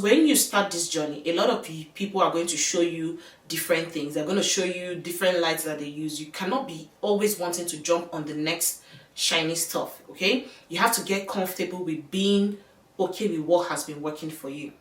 When you start this journey, a lot of people are going to show you different things. They're going to show you different lights that they use. You cannot be always wanting to jump on the next shiny stuff, okay? You have to get comfortable with being okay with what has been working for you.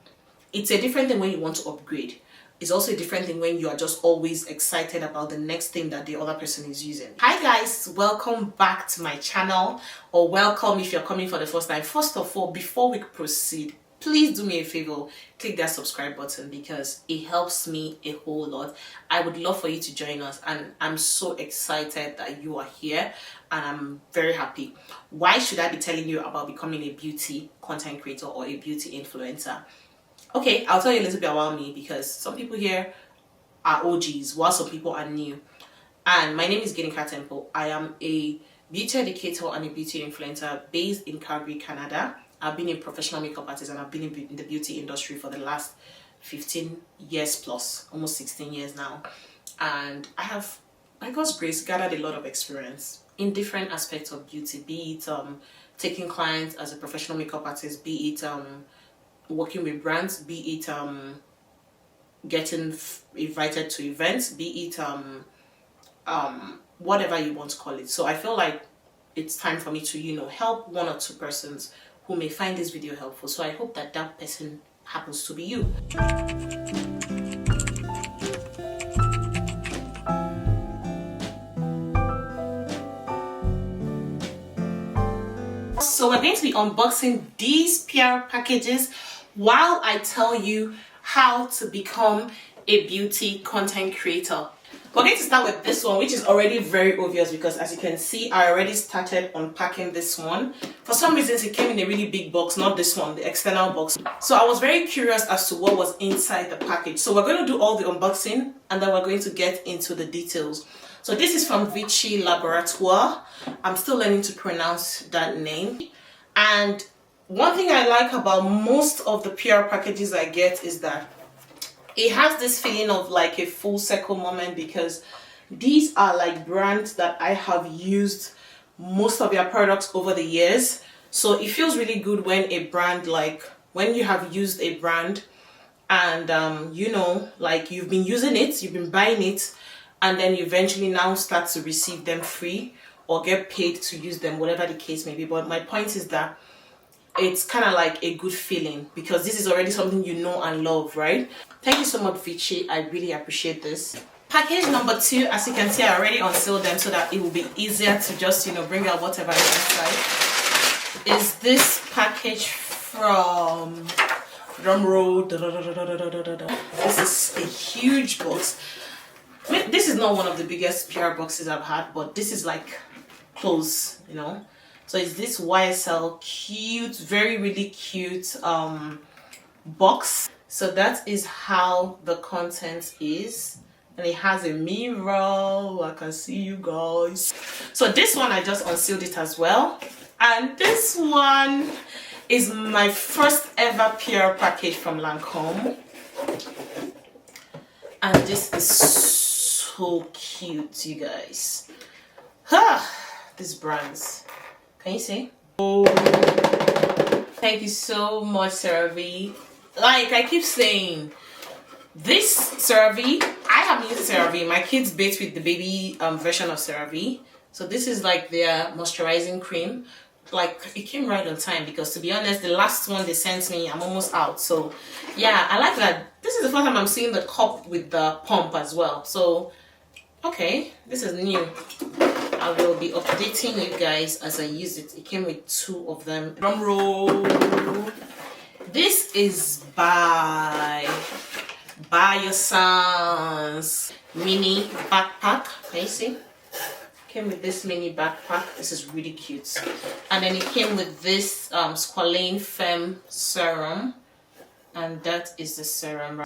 It's a different thing when you want to upgrade. It's also a different thing when you are just always excited about the next thing that the other person is using. Hi guys, welcome back to my channel, or welcome if you're coming for the first time. First of all, before we proceed, please do me a favor, click that subscribe button because it helps me a whole lot. I would love for you to join us, and I'm so excited that you are here and I'm very happy. Why should I be telling you about becoming a beauty content creator or a beauty influencer? Okay, I'll tell you a little bit about me because some people here are OGs while some people are new. And my name is Ginika Temple. I am a beauty educator and a beauty influencer based in Calgary, Canada. I've been a professional makeup artist and I've been in the beauty industry for the last 15 years plus, almost 16 years now. And I have, by God's grace, gathered a lot of experience in different aspects of beauty, be it taking clients as a professional makeup artist, be it working with brands, be it getting invited to events, be it whatever you want to call it. So I feel like it's time for me to, help one or two persons who may find this video helpful. So I hope that that person happens to be you. So we're going to be unboxing these PR packages while I tell you how to become a beauty content creator. We're going to start with this one, which is already very obvious because as you can see, I already started unpacking this one. For some reasons, it came in a really big box, not this one, the external box. So I was very curious as to what was inside the package. So we're going to do all the unboxing and then we're going to get into the details. So this is from Vichy Laboratoire. I'm still learning to pronounce that name. And one thing I like about most of the PR packages I get is that it has this feeling of like a full circle moment because these are like brands that I have used most of their products over the years. So it feels really good when a brand, like when you have used a brand and like you've been using it, you've been buying it, and then you eventually now start to receive them free or get paid to use them, whatever the case may be. But my point is that it's kind of like a good feeling because this is already something you know and love, right? Thank you so much, Vichy. I really appreciate this. Package number 2, as you can see, I already unsealed them so that it will be easier to just, bring out whatever is inside. Is this package from drumroll? This is a huge box. I mean, this is not one of the biggest PR boxes I've had, but this is like close, So it's this YSL cute, really cute box. So that is how the content is. And it has a mirror. I can see you guys. So this one, I just unsealed it as well. And this one is my first ever PR package from Lancome. And this is so cute, you guys. These brands. Can you see? Oh, thank you so much, CeraVe. Like I keep saying, this CeraVe, I have used CeraVe. My kids bathe with the baby version of CeraVe. So this is like their moisturizing cream. Like it came right on time because to be honest, the last one they sent me, I'm almost out. So yeah, I like that. This is the first time I'm seeing the cup with the pump as well. So okay, this is new. I will be updating you guys as I use it. It came with 2 of them. Drum roll. This is by Biossance mini backpack. Can you see? Came with this mini backpack. This is really cute. And then it came with this Squalane Femme serum. And that is the serum.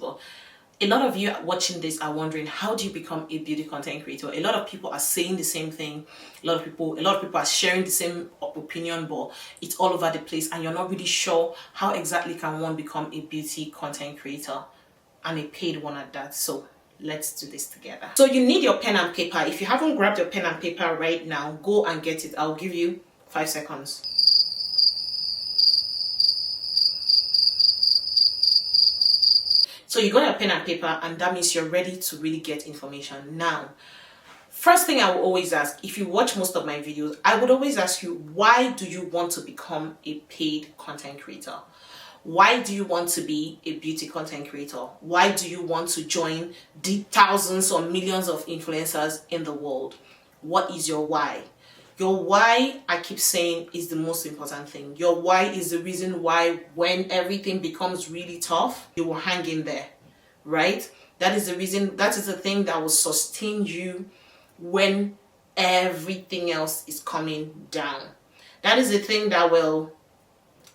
A lot of you watching this are wondering, how do you become a beauty content creator? A lot of people are saying the same thing. A lot of people are sharing the same opinion, but it's all over the place and you're not really sure how exactly can one become a beauty content creator, and a paid one at that. So let's do this together. So you need your pen and paper. If you haven't grabbed your pen and paper right now, go and get it. I'll give you 5 seconds. So you got a pen and paper, and that means you're ready to really get information. Now, first thing I will always ask, if you watch most of my videos, I would always ask you, why do you want to become a paid content creator? Why do you want to be a beauty content creator? Why do you want to join the thousands or millions of influencers in the world? What is your why? Your why, I keep saying, is the most important thing. Your why is the reason why when everything becomes really tough, you will hang in there, right? That is the reason, that is the thing that will sustain you when everything else is coming down. That is the thing that will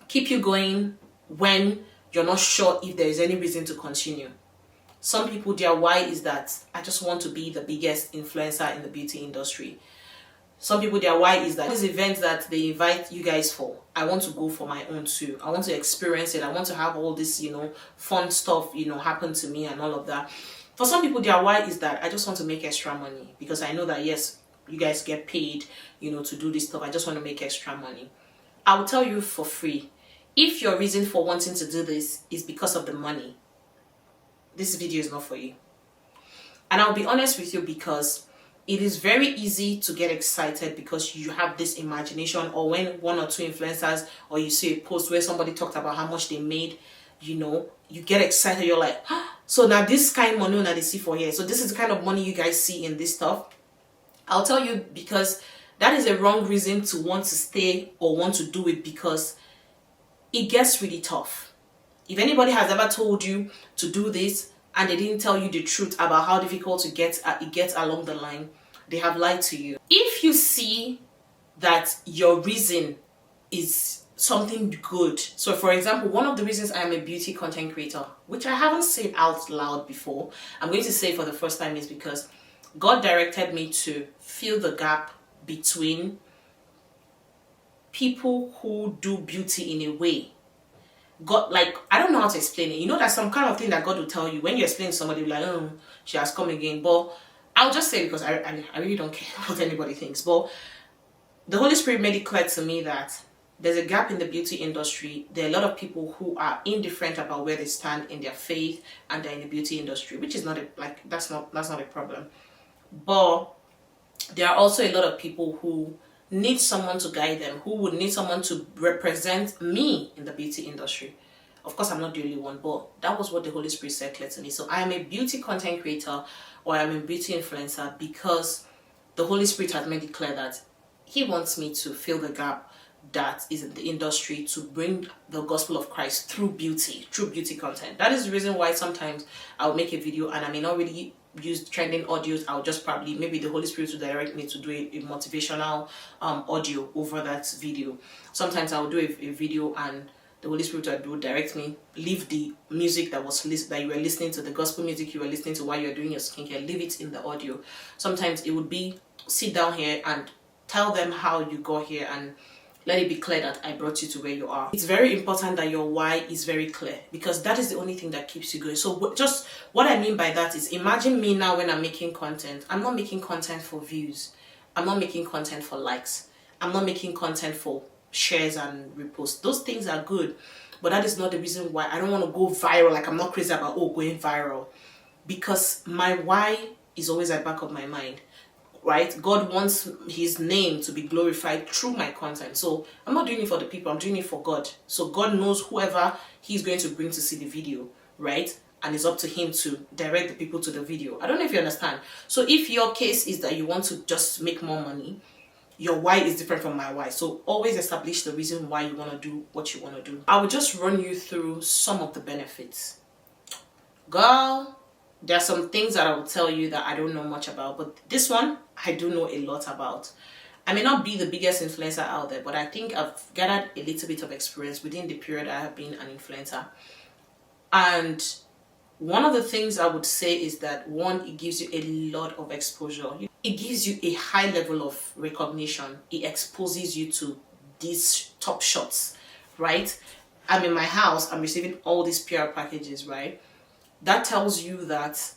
keep you going when you're not sure if there is any reason to continue. Some people, their why is that I just want to be the biggest influencer in the beauty industry. Some people, their why is that this event that they invite you guys for, I want to go for my own too. I want to experience it. I want to have all this, fun stuff, happen to me and all of that. For some people, their why is that I just want to make extra money because I know that, yes, you guys get paid, to do this stuff. I just want to make extra money. I will tell you for free, if your reason for wanting to do this is because of the money, this video is not for you. And I'll be honest with you, because it is very easy to get excited because you have this imagination, or when one or two influencers, or you see a post where somebody talked about how much they made, you get excited. You're like, so now this kind of money that they see for here. So this is the kind of money you guys see in this stuff. I'll tell you, because that is a wrong reason to want to stay or want to do it, because it gets really tough. If anybody has ever told you to do this and they didn't tell you the truth about how difficult it gets along the line, they have lied to you. If you see that your reason is something good, so for example, one of the reasons I am a beauty content creator, which I haven't said out loud before, I'm going to say for the first time, is because God directed me to fill the gap between people who do beauty in a way. God, I don't know how to explain it. That's some kind of thing that God will tell you when you explain to somebody, like, oh, she has come again. But I'll just say, because I really don't care what anybody thinks. But the Holy Spirit made it clear to me that there's a gap in the beauty industry. There are a lot of people who are indifferent about where they stand in their faith, and they're in the beauty industry, which is not that's not a problem. But there are also a lot of people who need someone to guide them, who would need someone to represent me in the beauty industry. Of course, I'm not the only one, but that was what the Holy Spirit said clear to me. So I am a beauty content creator, or I am a beauty influencer, because the Holy Spirit has made it clear that He wants me to fill the gap that is in the industry, to bring the gospel of Christ through beauty content. That is the reason why sometimes I'll make a video and I may not really use trending audios. I'll just probably, maybe the Holy Spirit will direct me to do a motivational audio over that video. Sometimes I'll do a video and the Holy Spirit will direct me, leave the music that you were listening to, the gospel music you were listening to while you're doing your skincare, leave it in the audio. Sometimes it would be, sit down here and tell them how you got here, and let it be clear that I brought you to where you are. It's very important that your why is very clear, because that is the only thing that keeps you going. So just what I mean by that is, imagine me now when I'm making content. I'm not making content for views. I'm not making content for likes. I'm not making content for shares and reposts. Those things are good, but that is not the reason why. I don't want to go viral. I'm not crazy about going viral, because my why is always at the back of my mind. Right? God wants His name to be glorified through my content. So I'm not doing it for the people, I'm doing it for God. So God knows whoever He's going to bring to see the video, right? And it's up to Him to direct the people to the video. I don't know if you understand. So if your case is that you want to just make more money, your why is different from my why. So always establish the reason why you want to do what you want to do. I will just run you through some of the benefits. Girl, there are some things that I will tell you that I don't know much about, but this one I do know a lot about. I may not be the biggest influencer out there, but I think I've gathered a little bit of experience within the period I have been an influencer. And one of the things I would say is that, one, it gives you a lot of exposure. It gives you a high level of recognition. It exposes you to these top shots, right? I'm in my house, I'm receiving all these PR packages, right? That tells you that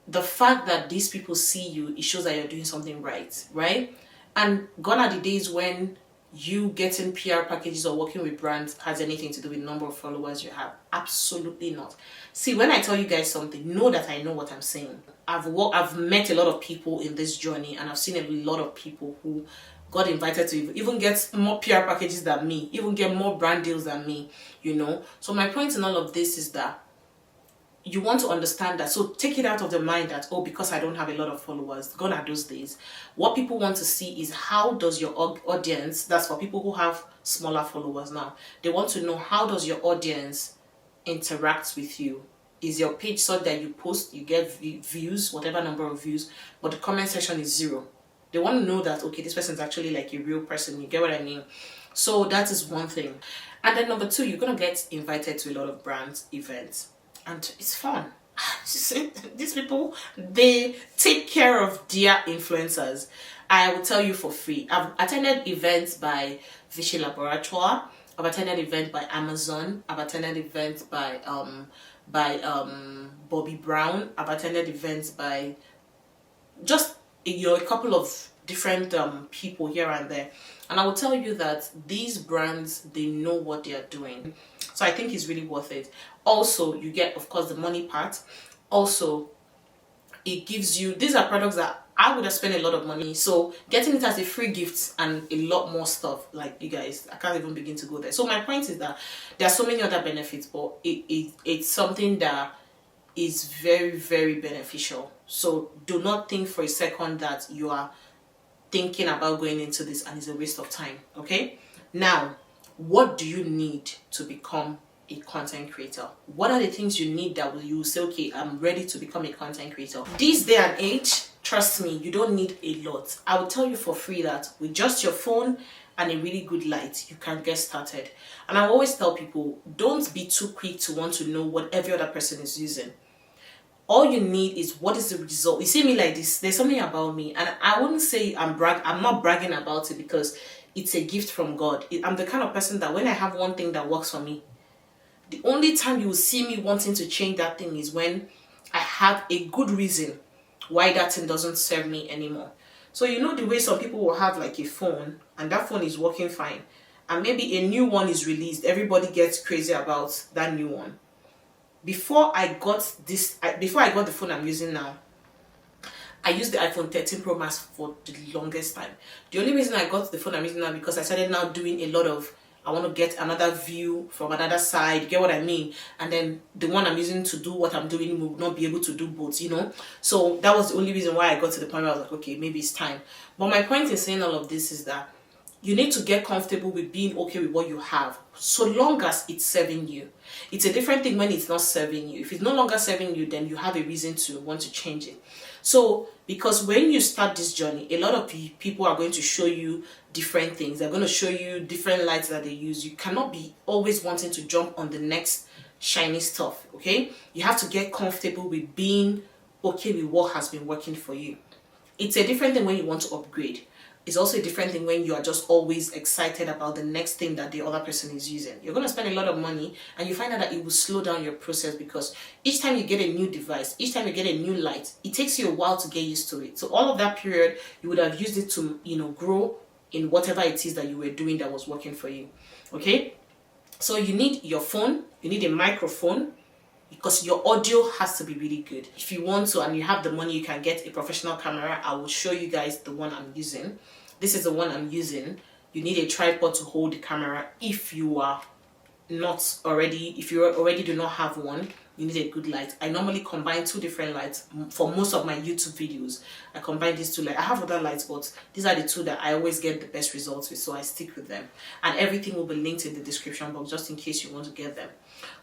the fact that these people see you, it shows that you're doing something right, right? And gone are the days when you getting PR packages or working with brands has anything to do with number of followers you have. Absolutely not. See, when I tell you guys something, know that I know what I'm saying. I've met a lot of people in this journey, and I've seen a lot of people who got invited to even get more PR packages than me, even get more brand deals than me, you know. So my point in all of this is that you want to understand that. So take it out of the mind that, oh, because I don't have a lot of followers, gone are those days. What people want to see is how does your audience, that's for people who have smaller followers now, they want to know how does your audience interact with you. Is your page such that you post, you get views, whatever number of views, but the comment section is 0? They want to know that, okay, this person is actually like a real person. You get what I mean? So that is one thing. And then number 2, you're going to get invited to a lot of brands events. And it's fun. These people, they take care of their influencers. I will tell you for free. I've attended events by Vichy Laboratoire. I've attended events by Amazon. I've attended events by Bobbi Brown. I've attended events by just a couple of different people here and there. And I will tell you that these brands, they know what they are doing. So I think it's really worth it. Also, you get, of course, the money part. Also, it gives you, these are products that I would have spent a lot of money. So getting it as a free gift and a lot more stuff, like you guys, I can't even begin to go there. So my point is that there are so many other benefits, but it's something that is very, very beneficial. So do not think for a second that you are thinking about going into this and it's a waste of time. Okay, now what do you need to become a content creator? What are the things you need that you say, okay, I'm ready to become a content creator? This day and age, trust me, you don't need a lot. I will tell you for free that with just your phone and a really good light, you can get started. And I always tell people, don't be too quick to want to know what every other person is using. All you need is what is the result. You see me like this, there's something about me, and I wouldn't say I'm not bragging about it, because it's a gift from God. I'm the kind of person that when I have one thing that works for me, the only time you will see me wanting to change that thing is when I have a good reason why that thing doesn't serve me anymore. So you know the way some people will have like a phone and that phone is working fine, and maybe a new one is released, everybody gets crazy about that new one. Before I got the phone I'm using now, I used the iPhone 13 Pro Max for the longest time. The only reason I got the phone I'm using now because I started now doing a lot of, I want to get another view from another side, you get what I mean? And then the one I'm using to do what I'm doing will not be able to do both, you know? So that was the only reason why I got to the point where I was like, okay, maybe it's time. But my point in saying all of this is that you need to get comfortable with being okay with what you have, so long as it's serving you. It's a different thing when it's not serving you. If it's no longer serving you, then you have a reason to want to change it. So, because when you start this journey, a lot of people are going to show you different things. They're going to show you different lights that they use. You cannot be always wanting to jump on the next shiny stuff, okay? You have to get comfortable with being okay with what has been working for you. It's a different thing when you want to upgrade. It's also a different thing when you are just always excited about the next thing that the other person is using. You're going to spend a lot of money and you find out that it will slow down your process, because each time you get a new device, each time you get a new light, it takes you a while to get used to it. So all of that period, you would have used it to, grow in whatever it is that you were doing that was working for you. Okay? So you need your phone, you need a microphone, because your audio has to be really good. If you want to and you have the money, you can get a professional camera. I will show you guys the one I'm using. This is the one I'm using. You need a tripod to hold the camera. If you already do not have one, you need a good light. I normally combine 2 different lights for most of my YouTube videos. I combine these 2 lights. I have other lights, but these are the 2 that I always get the best results with, so I stick with them. And everything will be linked in the description box just in case you want to get them.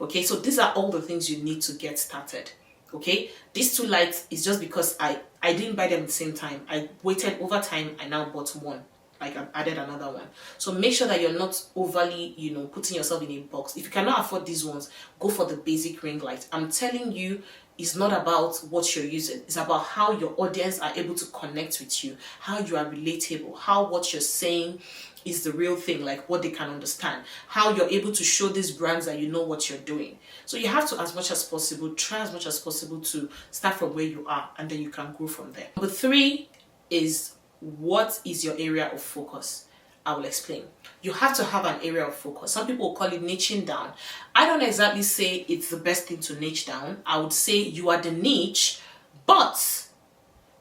Okay, so these are all the things you need to get started. Okay, these 2 lights is just because I didn't buy them at the same time. I waited over time. I now bought one. Like, I've added another one. So make sure that you're not overly, putting yourself in a box. If you cannot afford these ones, go for the basic ring light. I'm telling you, it's not about what you're using. It's about how your audience are able to connect with you, how you are relatable, how what you're saying is the real thing, like what they can understand, how you're able to show these brands that you know what you're doing. So you have to, as much as possible, try as much as possible to start from where you are, and then you can grow from there. Number 3 is, what is your area of focus? I will explain. You have to have an area of focus. Some people call it niching down. I don't exactly say it's the best thing to niche down. I would say you are the niche, but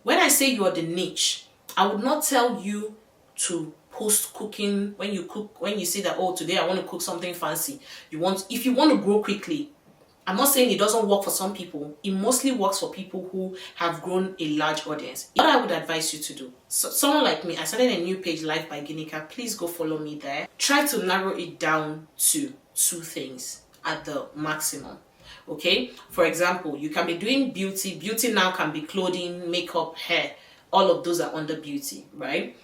when I say you are the niche, I would not tell you to post cooking when you cook, when you say that, oh, today I want to cook something fancy. If you want to grow quickly, I'm not saying it doesn't work for some people. It mostly works for people who have grown a large audience. What I would advise you to do, so someone like me, I started a new page, Life by Ginika. Please go follow me there. Try to narrow it down to 2 things at the maximum. Okay, for example, you can be doing beauty. Beauty now can be clothing, makeup, hair. All of those are under beauty, right?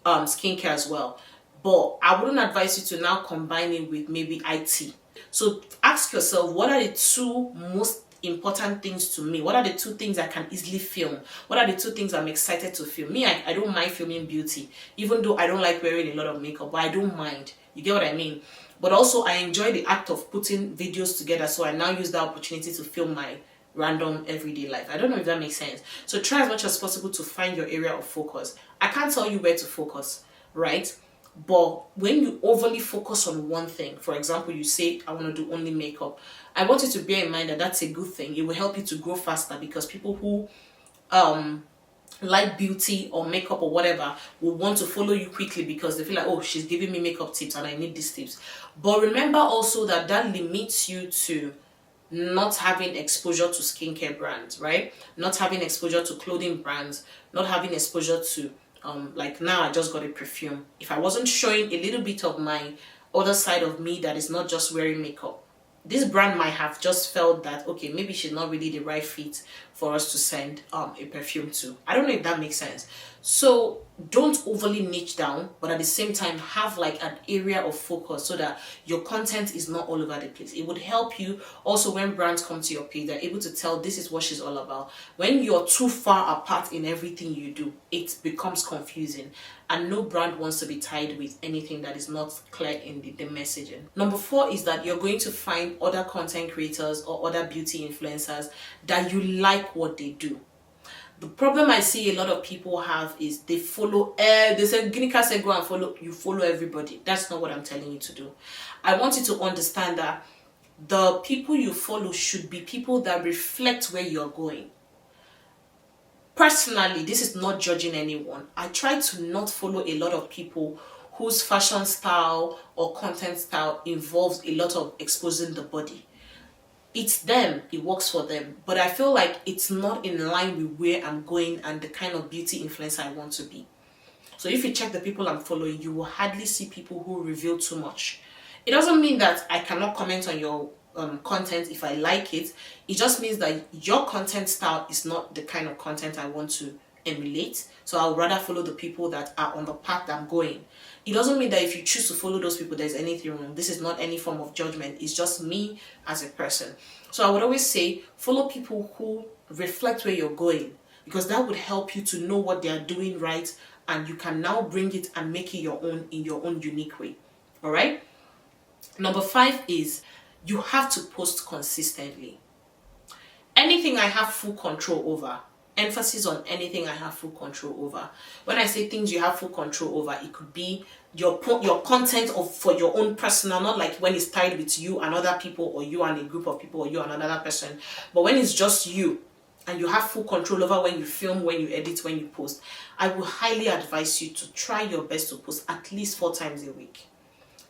Skincare as well. But I wouldn't advise you to now combine it with maybe IT. So ask yourself, what are the 2 most important things to me? What are the 2 things I can easily film? What are the 2 things I'm excited to film? Me, I don't mind filming beauty, even though I don't like wearing a lot of makeup, but I don't mind. You get what I mean? But also I enjoy the act of putting videos together, so I now use that opportunity to film my random everyday life. I don't know if that makes sense. So try as much as possible to find your area of focus. I can't tell you where to focus, right? But when you overly focus on one thing, for example, you say, I want to do only makeup, I want you to bear in mind that that's a good thing. It will help you to grow faster, because people who like beauty or makeup or whatever will want to follow you quickly because they feel like, oh, she's giving me makeup tips and I need these tips. But remember also that limits you to not having exposure to skincare brands, right? Not having exposure to clothing brands, not having exposure to like now I just got a perfume. If I wasn't showing a little bit of my other side of me that is not just wearing makeup, this brand might have just felt that, okay, maybe she's not really the right fit for us to send a perfume to. I don't know if that makes sense. So don't overly niche down, but at the same time have like an area of focus so that your content is not all over the place. It would help you also when brands come to your page, they're able to tell this is what she's all about. When you're too far apart in everything you do, it becomes confusing, and no brand wants to be tied with anything that is not clear in the messaging. Number 4 is that you're going to find other content creators or other beauty influencers that you like what they do. The problem I see a lot of people have is they follow, they say, Ginika said go and follow, you follow everybody. That's not what I'm telling you to do. I want you to understand that the people you follow should be people that reflect where you're going. Personally, this is not judging anyone. I try to not follow a lot of people whose fashion style or content style involves a lot of exposing the body. It's them, it works for them, but I feel like it's not in line with where I'm going and the kind of beauty influencer I want to be. So if you check the people I'm following, you will hardly see people who reveal too much. It doesn't mean that I cannot comment on your content if I like it. It just means that your content style is not the kind of content I want to emulate. So I would rather follow the people that are on the path that I'm going. It doesn't mean that if you choose to follow those people, there's anything wrong. This is not any form of judgment. It's just me as a person. So I would always say, follow people who reflect where you're going, because that would help you to know what they are doing right, and you can now bring it and make it your own in your own unique way. All right? Number 5 is you have to post consistently. Anything I have full control over. Emphasis on anything I have full control over. When I say things you have full control over, it could be your content for your own personal, not like when it's tied with you and other people, or you and a group of people, or you and another person, but when it's just you and you have full control over when you film, when you edit, when you post. I will highly advise you to try your best to post at least 4 times a week.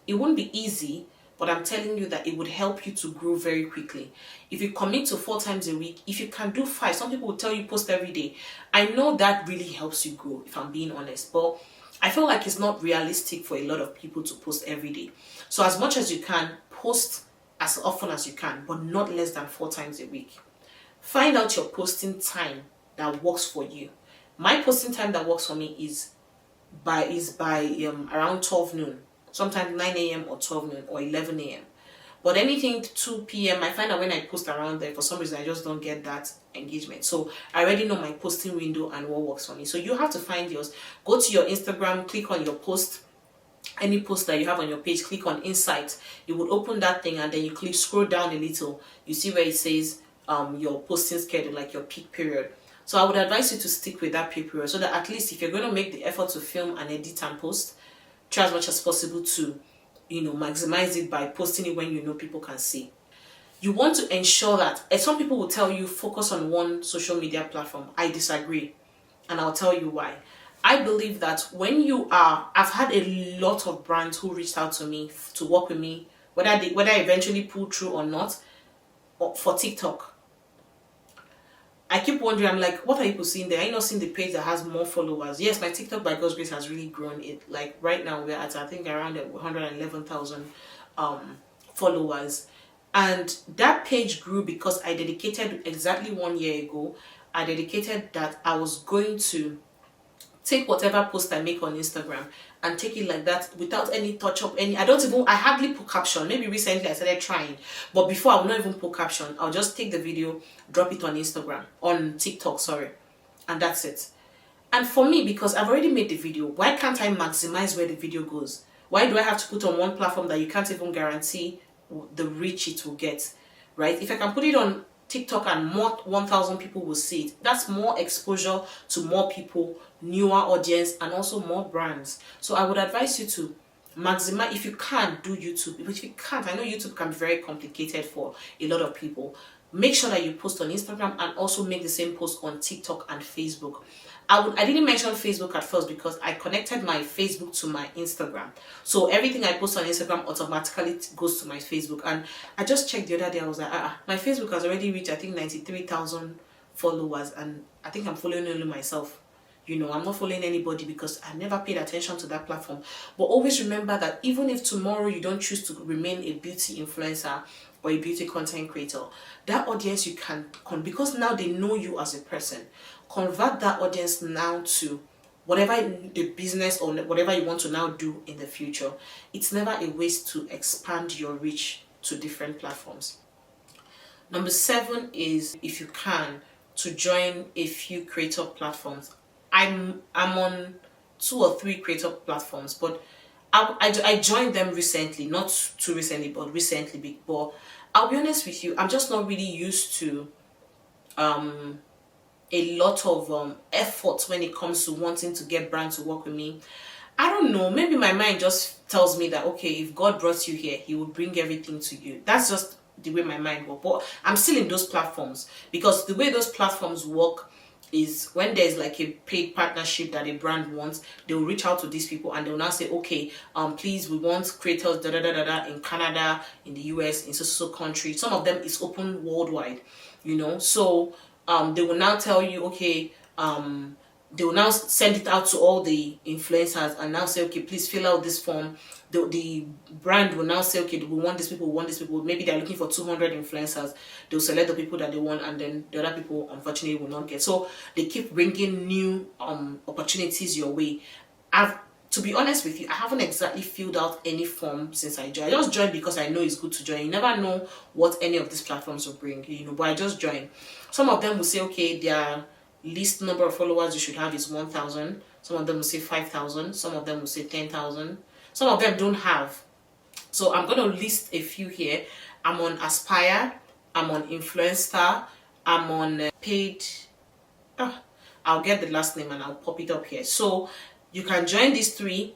It won't be easy, but I'm telling you that it would help you to grow very quickly. If you commit to 4 times a week, if you can do 5, some people will tell you post every day. I know that really helps you grow, if I'm being honest, but I feel like it's not realistic for a lot of people to post every day. So as much as you can, post as often as you can, but not less than 4 times a week. Find out your posting time that works for you. My posting time that works for me is by around 12 noon. Sometimes 9 a.m. or 12 noon or 11 a.m. But anything 2 p.m., I find that when I post around there, for some reason, I just don't get that engagement. So I already know my posting window and what works for me. So you have to find yours. Go to your Instagram, click on your post, any post that you have on your page, click on Insights. It would open that thing, and then you scroll down a little. You see where it says your posting schedule, like your peak period. So I would advise you to stick with that peak period, so that at least if you're going to make the effort to film and edit and post, try as much as possible to, maximize it by posting it when you know people can see. You want to ensure that, and some people will tell you focus on one social media platform. I disagree, and I'll tell you why. I believe that when I've had a lot of brands who reached out to me to work with me, whether I eventually pull through or not, for TikTok. I keep wondering, I'm like, what are people seeing there? Are you not seeing the page that has more followers? Yes, my TikTok by God's grace has really grown. It, like, right now we're at, I think, around 111,000 followers. And that page grew because I dedicated, exactly 1 year ago, I dedicated that I was going to take whatever post I make on Instagram and take it like that without any touch up. I hardly put caption. Maybe recently I started trying, but before I would not even put caption. I'll just take the video, drop it on Instagram, on TikTok, sorry, and that's it. And for me, because I've already made the video, why can't I maximize where the video goes? Why do I have to put on one platform that you can't even guarantee the reach it will get, right? If I can put it on TikTok and more 1,000 people will see it, that's more exposure to more people, newer audience, and also more brands. So I would advise you to maximize. If you can, do YouTube. But if you can't, I know YouTube can be very complicated for a lot of people. Make sure that you post on Instagram and also make the same post on TikTok and Facebook. I didn't mention Facebook at first because I connected my Facebook to my Instagram. So everything I post on Instagram automatically goes to my Facebook. And I just checked the other day, I was like, my Facebook has already reached, I think, 93,000 followers. And I think I'm following only myself. I'm not following anybody because I never paid attention to that platform. But always remember that even if tomorrow you don't choose to remain a beauty influencer or a beauty content creator, that audience you can, because now they know you as a person, convert that audience now to whatever the business or whatever you want to now do in the future. It's never a waste to expand your reach to different platforms. Number 7 is, if you can, to join a few creator platforms. I'm on 2 or 3 creator platforms, but I joined them recently, not too recently, but recently. But I'll be honest with you, I'm just not really used to a lot of effort when it comes to wanting to get brands to work with me. I don't know, maybe my mind just tells me that, okay, if God brought you here, he will bring everything to you. That's just the way my mind works. But I'm still in those platforms because the way those platforms work is when there's like a paid partnership that a brand wants, they will reach out to these people and they will now say, okay, please, we want creators in Canada, in the US, in so country. Some of them is open worldwide, so they will now tell you, okay, they will now send it out to all the influencers and now say, okay, please fill out this form. The brand will now say, okay, we want these people, we want these people. Maybe they're looking for 200 influencers. They'll select the people that they want, and then the other people, unfortunately, will not get. So they keep bringing new opportunities your way. To be honest with you, I haven't exactly filled out any form since I joined. I just joined because I know it's good to join. You never know what any of these platforms will bring, but I just joined. Some of them will say, okay, their least number of followers you should have is 1,000. Some of them will say 5,000. Some of them will say 10,000. Some of them don't have. So I'm going to list a few here. I'm on Aspire. I'm on Influencer. I'm on Paid. I'll get the last name and I'll pop it up here. So you can join these 3.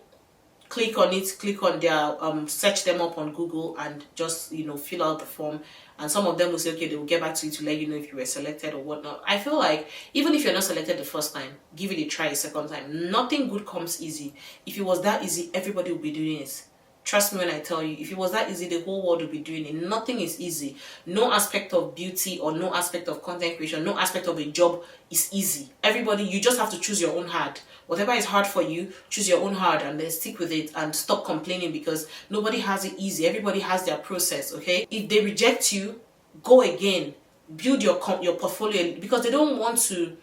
Click on it, click on their search them up on Google and just fill out the form. And some of them will say, okay, they will get back to you to let you know if you were selected or whatnot. I feel like even if you're not selected the first time, give it a try a second time. Nothing good comes easy. If it was that easy, everybody would be doing it. Trust me when I tell you, if it was that easy, the whole world would be doing it. Nothing is easy. No aspect of beauty or no aspect of content creation, no aspect of a job is easy. Everybody, you just have to choose your own hard. Whatever is hard for you, choose your own hard and then stick with it and stop complaining because nobody has it easy. Everybody has their process, okay? If they reject you, go again. Build your portfolio because they don't want to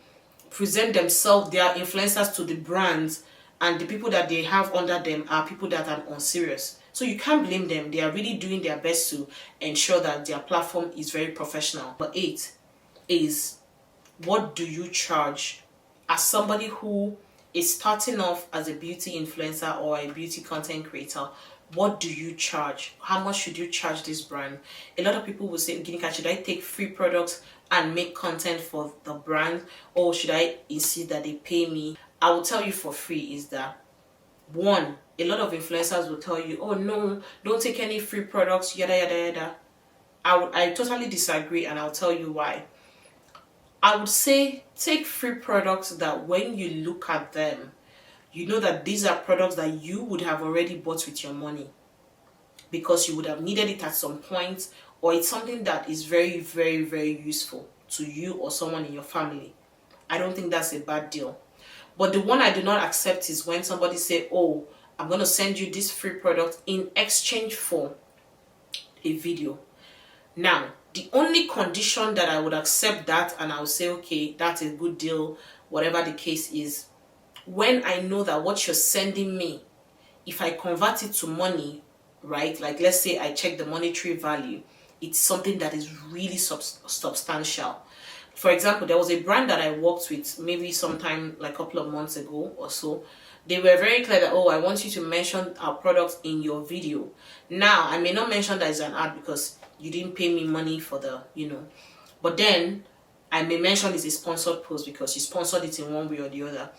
present themselves, their influencers, to the brands, and the people that they have under them are people that are unserious. So you can't blame them. They are really doing their best to ensure that their platform is very professional. Number 8 is, what do you charge? As somebody who is starting off as a beauty influencer or a beauty content creator, what do you charge? How much should you charge this brand? A lot of people will say, Ginika, should I take free products and make content for the brand, or should I insist that they pay me? I will tell you for free is that, 1, a lot of influencers will tell you, oh no, don't take any free products, yada yada yada. I totally disagree, and I'll tell you why. I would say take free products that when you look at them, you know that these are products that you would have already bought with your money because you would have needed it at some point, or it's something that is very, very, very useful to you or someone in your family. I don't think that's a bad deal. But the one I do not accept is when somebody say, oh, I'm going to send you this free product in exchange for a video. Now, the only condition that I would accept that and I would say, okay, that's a good deal, whatever the case is, when I know that what you're sending me, if I convert it to money, right, like let's say I check the monetary value, it's something that is really substantial. For example, there was a brand that I worked with maybe sometime like a couple of months ago or so. They were very clear that, oh, I want you to mention our products in your video. Now, I may not mention that it's an ad because you didn't pay me money for the, but then I may mention it's a sponsored post because you sponsored it in one way or the other.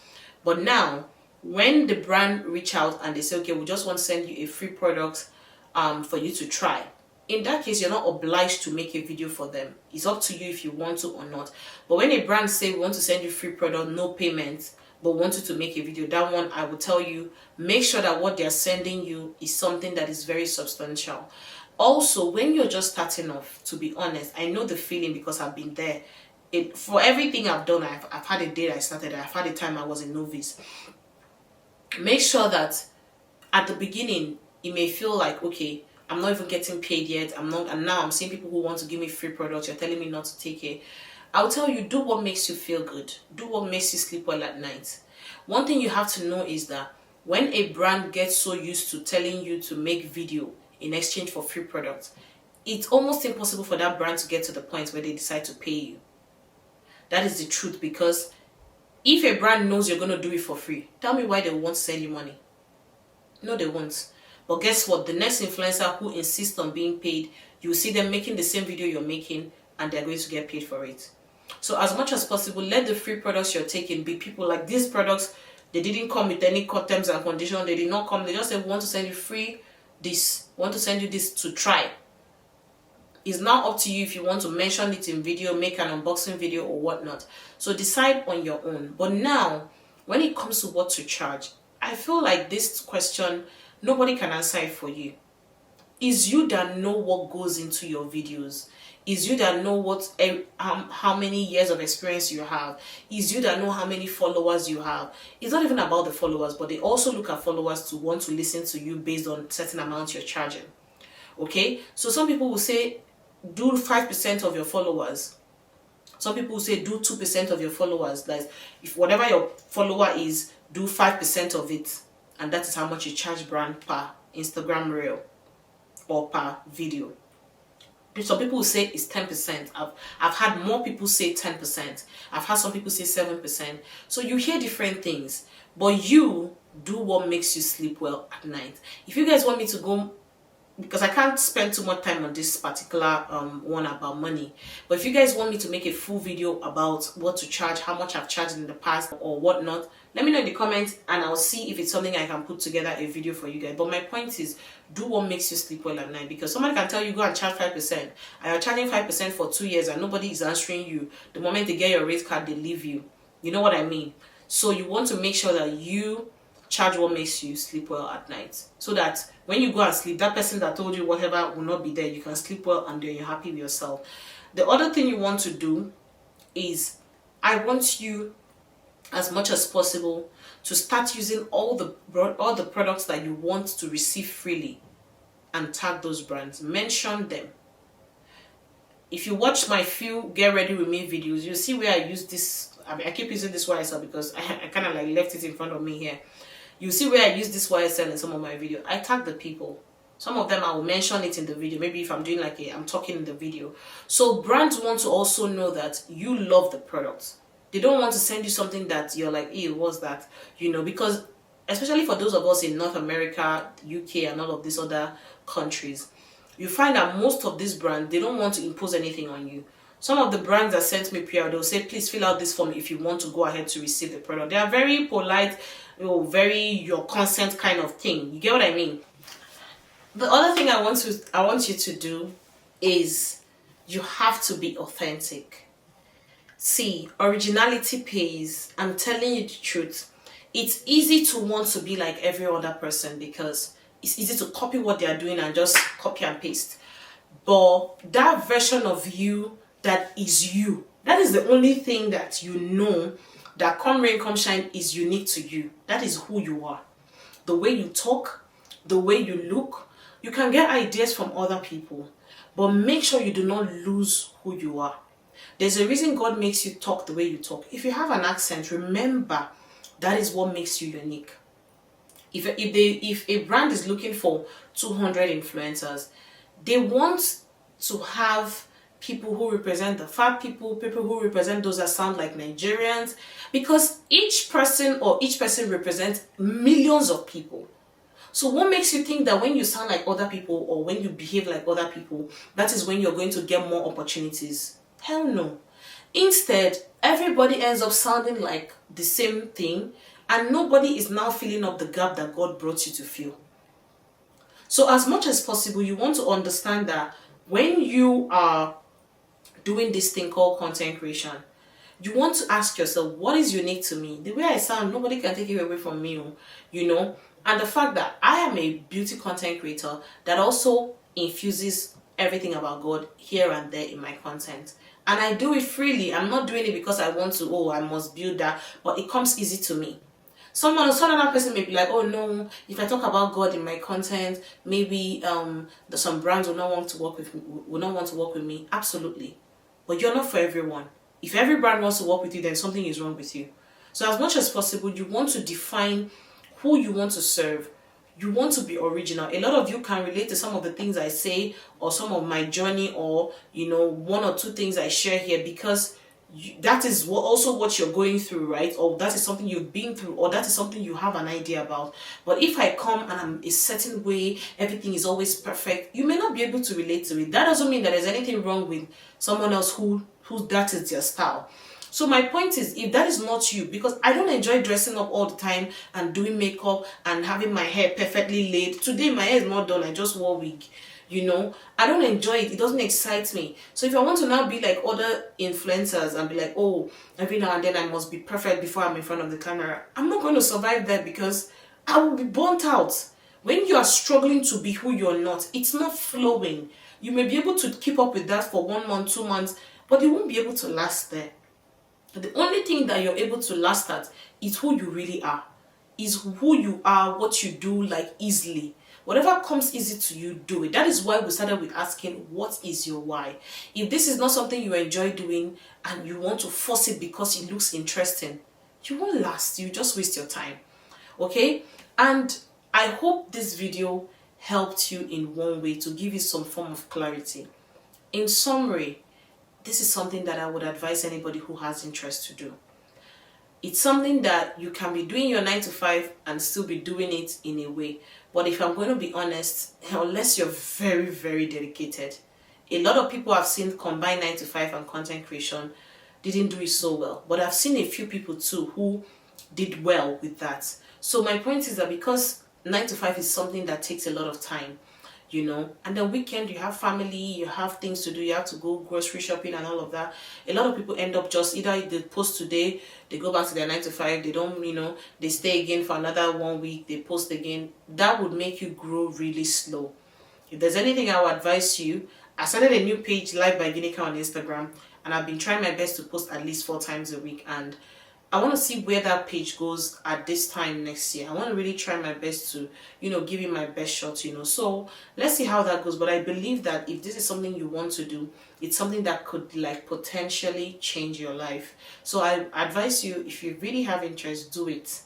But now, when the brand reach out and they say, okay, we just want to send you a free product for you to try. In that case, you're not obliged to make a video for them. It's up to you if you want to or not. But when a brand say we want to send you free product, no payment, but want you to make a video, that one I will tell you, make sure that what they're sending you is something that is very substantial. Also, when you're just starting off, to be honest, I know the feeling because I've been there. For everything I've done, I've had a day I started, I've had a time I was a novice. Make sure that at the beginning, it may feel like, okay, I'm not even getting paid yet, and now I'm seeing people who want to give me free products, you're telling me not to take it. I'll tell you, do what makes you feel good. Do what makes you sleep well at night. One thing you have to know is that when a brand gets so used to telling you to make video in exchange for free products, it's almost impossible for that brand to get to the point where they decide to pay you. That is the truth, because if a brand knows you're going to do it for free, tell me why they won't send you money. No, they won't. But guess what? The next influencer who insists on being paid, you'll see them making the same video you're making and they're going to get paid for it. So as much as possible, let the free products you're taking be people like these products. They didn't come with any terms and conditions. They did not come. They just said, we want to send you free this. We want to send you this to try. It's now up to you if you want to mention it in video, make an unboxing video or whatnot. So decide on your own. But now, when it comes to what to charge, I feel like this question, nobody can answer it for you. It's you that know what goes into your videos. It's you that know how many years of experience you have. It's you that know how many followers you have. It's not even about the followers, but they also look at followers to want to listen to you based on certain amounts you're charging. Okay? So some people will say, do 5% of your followers. Some people will say, do 2% of your followers. Like, if whatever your follower is, do 5% of it. And that is how much you charge brand per Instagram reel or per video. Some people will say it's 10%. I've had more people say 10%. I've had some people say 7%. So you hear different things, but you do what makes you sleep well at night. If you guys want me to go, because I can't spend too much time on this particular one about money, but if you guys want me to make a full video about what to charge, how much I've charged in the past or whatnot, let me know in the comments and I'll see if it's something I can put together a video for you guys. But my point is, do what makes you sleep well at night, because somebody can tell you go and charge 5% and you're charging 5% for 2 years and nobody is answering you. The moment they get your rate card, they leave you. You know what I mean? So you want to make sure that you charge what makes you sleep well at night, so that when you go and sleep, that person that told you whatever will not be there. You can sleep well and then you're happy with yourself. The other thing you want to do is, I want you as much as possible to start using all the products that you want to receive freely and tag those brands. Mention them. If you watch my few get ready with me videos, you'll see where I use this. I keep using this YSL because I kind of like left it in front of me here. You see where I use this YSL in some of my videos. I tag the people. Some of them I will mention it in the video. Maybe if I'm doing like I'm talking in the video. So brands want to also know that you love the products. They don't want to send you something that you're like, ew, what's that? Because especially for those of us in North America, UK and all of these other countries, you find that most of these brands, they don't want to impose anything on you. Some of the brands that sent me PR, they'll say, please fill out this form if you want to go ahead to receive the product. They are very polite, very your consent kind of thing. You get what I mean? The other thing I want you to do is you have to be authentic. See, originality pays. I'm telling you the truth. It's easy to want to be like every other person because it's easy to copy what they are doing and just copy and paste. But that version of you that is you, that is the only thing that you know that come rain, come shine is unique to you. That is who you are. The way you talk, the way you look, you can get ideas from other people, but make sure you do not lose who you are. There's a reason God makes you talk the way you talk. If you have an accent, remember that is what makes you unique. If a brand is looking for 200 influencers, they want to have people who represent the fat people who represent those that sound like Nigerians, because each person represents millions of people. So what makes you think that when you sound like other people or when you behave like other people, that is when you're going to get more opportunities? Hell no. Instead, everybody ends up sounding like the same thing, and nobody is now filling up the gap that God brought you to fill. So as much as possible, you want to understand that when you are doing this thing called content creation, you want to ask yourself, what is unique to me? The way I sound, nobody can take it away from me, you know? And the fact that I am a beauty content creator that also infuses everything about God here and there in my content. And I do it freely. I'm not doing it because I want to, I must build that, but it comes easy to me. Some other person may be like, oh no, if I talk about God in my content, maybe some brands will not want to work with me. Absolutely. But you're not for everyone. If every brand wants to work with you, then something is wrong with you. So as much as possible, you want to define who you want to serve. You want to be original. A lot of you can relate to some of the things I say or some of my journey, or one or two things I share here, because that is also what you're going through, right? Or that is something you've been through, or that is something you have an idea about. But if I come and I'm a certain way, everything is always perfect, you may not be able to relate to it. That doesn't mean that there's anything wrong with someone else who that is their style. So my point is, if that is not you, because I don't enjoy dressing up all the time and doing makeup and having my hair perfectly laid. Today my hair is not done, I just wore a wig. I don't enjoy it. It doesn't excite me. So if I want to now be like other influencers and be like, oh, every now and then I must be perfect before I'm in front of the camera, I'm not going to survive that, because I will be burnt out. When you are struggling to be who you're not, it's not flowing. You may be able to keep up with that for 1 month, 2 months, but you won't be able to last there. The only thing that you're able to last at is who you really are. Is who you are, what you do, like, easily. Whatever comes easy to you, do it. That is why we started with asking, what is your why? If this is not something you enjoy doing and you want to force it because it looks interesting, you won't last. You just waste your time. Okay? And I hope this video helped you in one way to give you some form of clarity. In summary, this is something that I would advise anybody who has interest to do. It's something that you can be doing your 9 to 5 and still be doing it in a way. But if I'm going to be honest, unless you're very, very dedicated, a lot of people I've seen combine 9 to 5 and content creation didn't do it so well. But I've seen a few people too who did well with that. So my point is that because 9 to 5 is something that takes a lot of time, and the weekend you have family, you have things to do, you have to go grocery shopping and all of that. A lot of people end up just either they post today, they go back to their 9 to 5, they don't, they stay again for another 1 week, they post again. That would make you grow really slow. If there's anything I would advise you, I started a new page, Live by Ginika, on Instagram, and I've been trying my best to post at least 4 times a week, and I want to see where that page goes at this time next year. I want to really try my best to, give it my best shot, So let's see how that goes. But I believe that if this is something you want to do, it's something that could potentially change your life. So I advise you, if you really have interest, do it,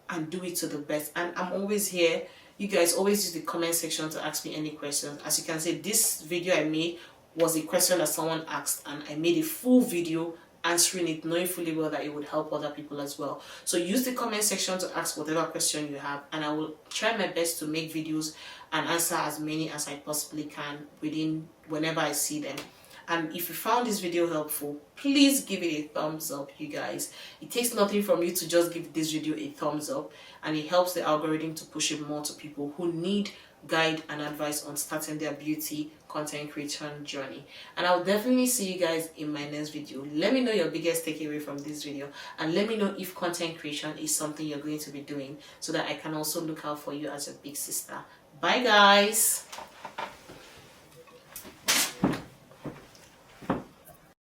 and do it to the best. And I'm always here. You guys always use the comment section to ask me any questions. As you can see, this video I made was a question that someone asked, and I made a full video answering it, knowing fully well that it would help other people as well. So use the comment section to ask whatever question you have, and I will try my best to make videos and answer as many as I possibly can whenever I see them. And if you found this video helpful, please give it a thumbs up, you guys. It takes nothing from you to just give this video a thumbs up, and it helps the algorithm to push it more to people who need guide and advice on starting their beauty content creation journey. And I'll definitely see you guys in my next video. Let me know your biggest takeaway from this video, and let me know if content creation is something you're going to be doing, so that I can also look out for you as a big sister. Bye guys.